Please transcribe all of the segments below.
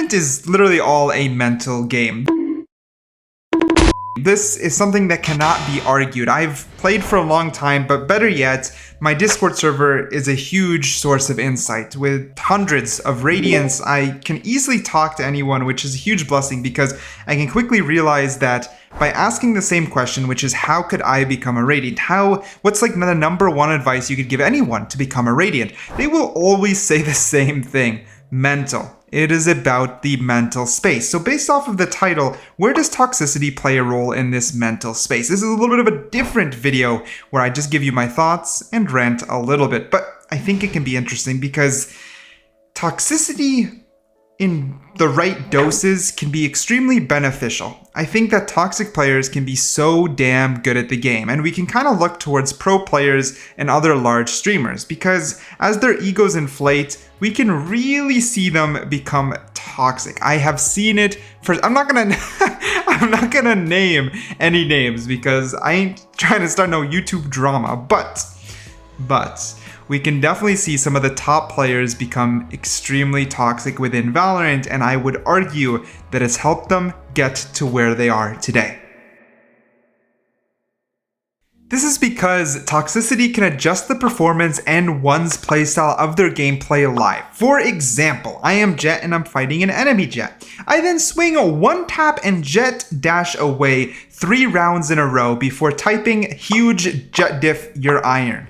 Valorant is literally all a mental game. This is something that cannot be argued. I've played for a long time, but better yet, my Discord server is a huge source of insight. With hundreds of radiants, I can easily talk to anyone, which is a huge blessing because I can quickly realize that by asking the same question, which is how could I become a radiant? What's like the number one advice you could give anyone to become a radiant? They will always say the same thing: mental. It is about the mental space. So based off of the title, where does toxicity play a role in this mental space? This is a little bit of a different video where I just give you my thoughts and rant a little bit, but I think it can be interesting because toxicity in the right doses can be extremely beneficial. I think that toxic players can be so damn good at the game, and we can kind of look towards pro players and other large streamers because as their egos inflate, we can really see them become toxic. I have seen it first. I'm not gonna name any names because I ain't trying to start no YouTube drama, but we can definitely see some of the top players become extremely toxic within Valorant, and I would argue that it's helped them get to where they are today. This is because toxicity can adjust the performance and one's playstyle of their gameplay live. For example, I am Jet and I'm fighting an enemy Jet. I then swing a one tap and Jet dash away 3 rounds in a row before typing huge Jet diff your iron.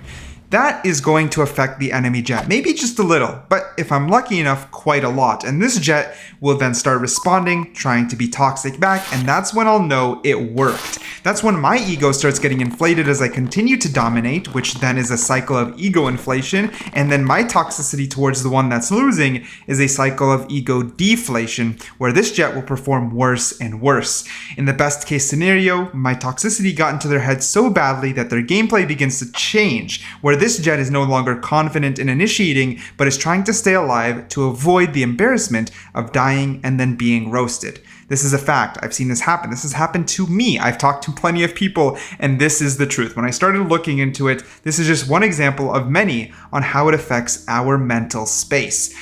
That is going to affect the enemy Jet, maybe just a little, but if I'm lucky enough, quite a lot. And this Jet will then start responding, trying to be toxic back, and that's when I'll know it worked. That's when my ego starts getting inflated as I continue to dominate, which then is a cycle of ego inflation, and then my toxicity towards the one that's losing is a cycle of ego deflation, where this Jet will perform worse and worse. In the best case scenario, my toxicity got into their head so badly that their gameplay begins to change, where this Jet is no longer confident in initiating, but is trying to stay alive to avoid the embarrassment of dying and then being roasted. This is a fact. I've seen this happen. This has happened to me. I've talked to plenty of people, and this is the truth. When I started looking into it, this is just one example of many on how it affects our mental space.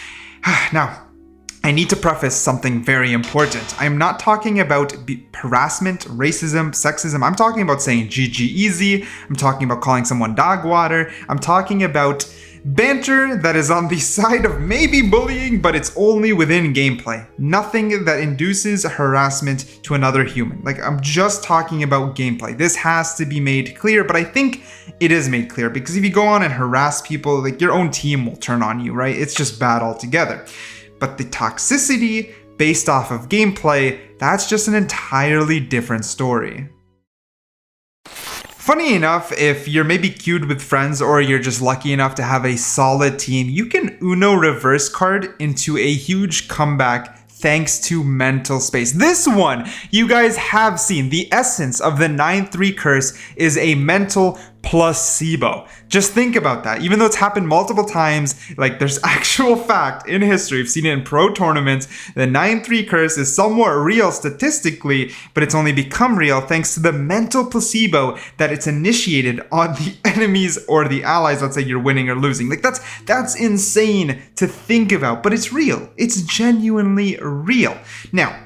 Now, I need to preface something very important. I'm not talking about harassment, racism, sexism. I'm talking about saying GG easy. I'm talking about calling someone dog water. I'm talking about banter that is on the side of maybe bullying, but it's only within gameplay. Nothing that induces harassment to another human. Like, I'm just talking about gameplay. This has to be made clear, but I think it is made clear because if you go on and harass people, like your own team will turn on you, right? It's just bad altogether. But the toxicity based off of gameplay, that's just an entirely different story. Funny enough, if you're maybe queued with friends or you're just lucky enough to have a solid team, you can Uno reverse card into a huge comeback thanks to mental space. This one you guys have seen. The essence of the 9-3 curse is a mental placebo. Just think about that. Even though it's happened multiple times, like there's actual fact in history, I've seen it in pro tournaments, the 9-3 curse is somewhat real statistically, but it's only become real thanks to the mental placebo that it's initiated on the enemies or the allies. Let's say you're winning or losing. Like that's insane to think about, but it's real. It's genuinely real. Now,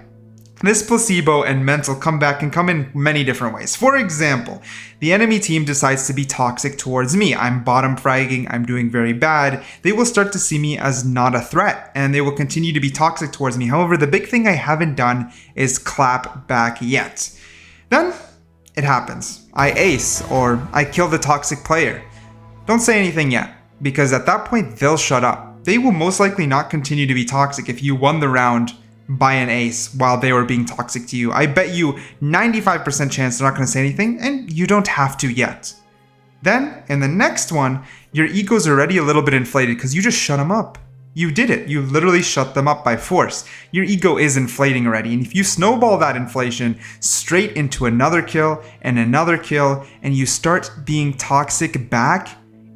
this placebo and mental comeback can come in many different ways. For example, the enemy team decides to be toxic towards me. I'm bottom fragging, I'm doing very bad. They will start to see me as not a threat, and they will continue to be toxic towards me. However, the big thing I haven't done is clap back yet. Then, it happens. I ace, or I kill the toxic player. Don't say anything yet, because at that point, they'll shut up. They will most likely not continue to be toxic if you won the round by an ace while they were being toxic to you. I bet you 95% chance they're not going to say anything, and you don't have to yet. Then, in the next one, your ego's already a little bit inflated because you just shut them up. You did it. You literally shut them up by force. Your ego is inflating already, and if you snowball that inflation straight into another kill, and you start being toxic back,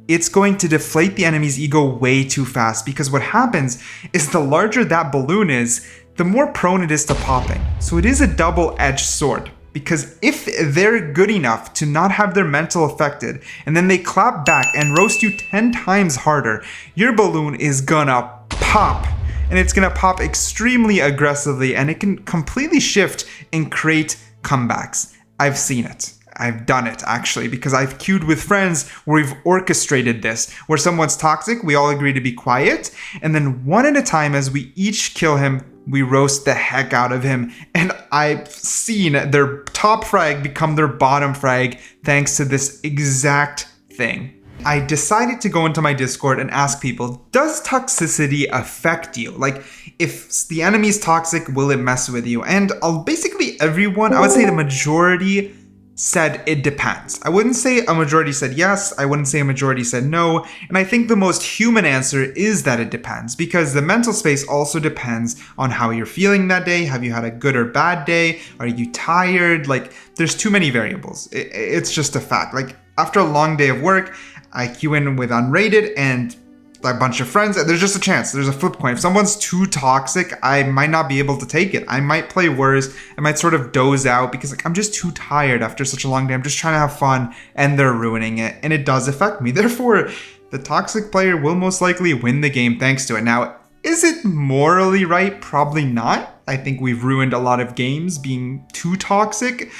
it's going to deflate the enemy's ego way too fast, because what happens is the larger that balloon is, the more prone it is to popping. So it is a double-edged sword, because if they're good enough to not have their mental affected, and then they clap back and roast you 10 times harder, your balloon is gonna pop. and it's gonna pop extremely aggressively, and it can completely shift and create comebacks. I've seen it. I've done it, actually, because I've queued with friends where we've orchestrated this, where someone's toxic, we all agree to be quiet, and then one at a time, as we each kill him, we roast the heck out of him. And I've seen their top frag become their bottom frag thanks to this exact thing. I decided to go into my Discord and ask people, does toxicity affect you? Like, if the enemy's toxic, will it mess with you? And basically everyone, I would say the majority, said it depends. I wouldn't say a majority said yes, I wouldn't say a majority said no, and I think the most human answer is that it depends, because the mental space also depends on how you're feeling that day. Have you had a good or bad day? Are you tired? Like, there's too many variables. It's just a fact. Like, after a long day of work, I queue in with unrated and a bunch of friends, there's just a chance, there's a flip coin. If someone's too toxic, I might not be able to take it. I might play worse. I might sort of doze out because I'm just too tired after such a long day. I'm just trying to have fun and they're ruining it, and it does affect me. Therefore, the toxic player will most likely win the game thanks to it. Now, is it morally right? Probably not. I think we've ruined a lot of games being too toxic,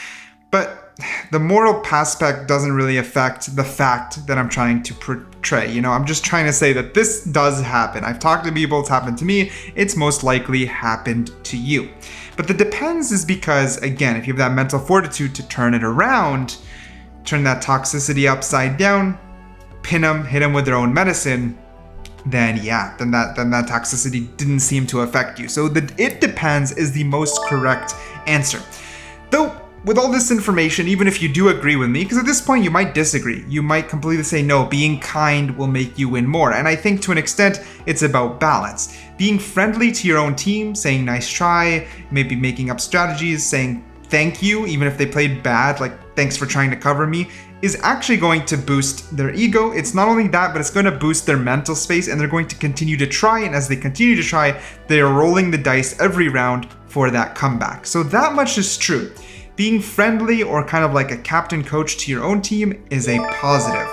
but the moral aspect doesn't really affect the fact that I'm trying to portray. You know, I'm just trying to say that this does happen. I've talked to people, it's happened to me, it's most likely happened to you. But the depends is because, again, if you have that mental fortitude to turn it around, turn that toxicity upside down, pin them, hit them with their own medicine, then yeah, then that toxicity didn't seem to affect you. So the it depends is the most correct answer. Though, with all this information, even if you do agree with me, because at this point you might disagree, you might completely say no, being kind will make you win more. And I think to an extent, it's about balance. Being friendly to your own team, saying nice try, maybe making up strategies, saying thank you, even if they played bad, like thanks for trying to cover me, is actually going to boost their ego. It's not only that, but it's going to boost their mental space, and they're going to continue to try, and as they continue to try, they are rolling the dice every round for that comeback. So that much is true. Being friendly or kind of like a captain coach to your own team is a positive.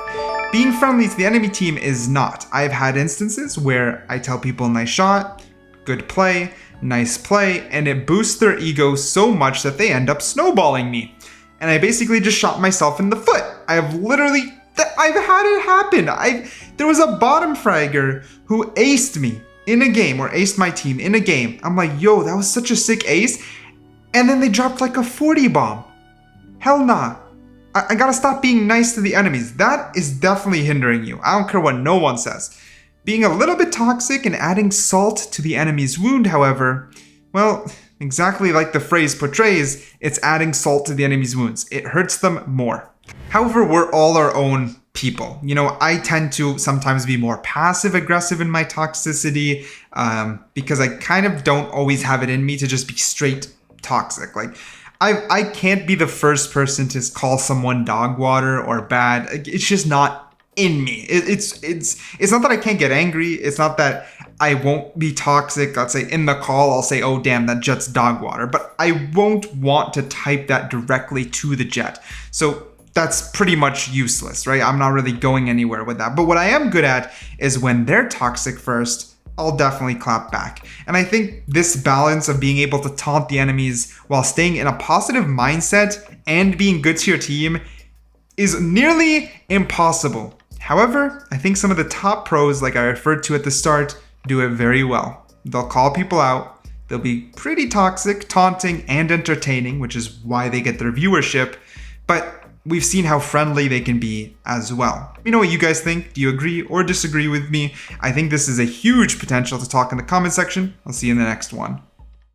Being friendly to the enemy team is not. I've had instances where I tell people nice shot, good play, nice play, and it boosts their ego so much that they end up snowballing me. And I basically just shot myself in the foot. I've had it happen. There was a bottom fragger who aced me in a game, or aced my team in a game. I'm like, yo, that was such a sick ace. And then they dropped like a 40 bomb. Hell nah. I gotta stop being nice to the enemies. That is definitely hindering you. I don't care what no one says. Being a little bit toxic and adding salt to the enemy's wound, however, well, exactly like the phrase portrays, it's adding salt to the enemy's wounds. It hurts them more. However, we're all our own people. You know, I tend to sometimes be more passive aggressive in my toxicity because I kind of don't always have it in me to just be straight toxic. Like, I can't be the first person to call someone dog water or bad. It's just not in me. It's not that I can't get angry. It's not that I won't be toxic. Let's say in the call, I'll say, oh damn, that jet's dog water. But I won't want to type that directly to the jet. So that's pretty much useless, right? I'm not really going anywhere with that. But what I am good at is when they're toxic first, I'll definitely clap back. And I think this balance of being able to taunt the enemies while staying in a positive mindset and being good to your team is nearly impossible. However, I think some of the top pros, like I referred to at the start, do it very well. They'll call people out. They'll be pretty toxic, taunting, and entertaining, which is why they get their viewership. But we've seen how friendly they can be as well. Let me know what you guys think. Do you agree or disagree with me? I think this is a huge potential to talk in the comment section. I'll see you in the next one.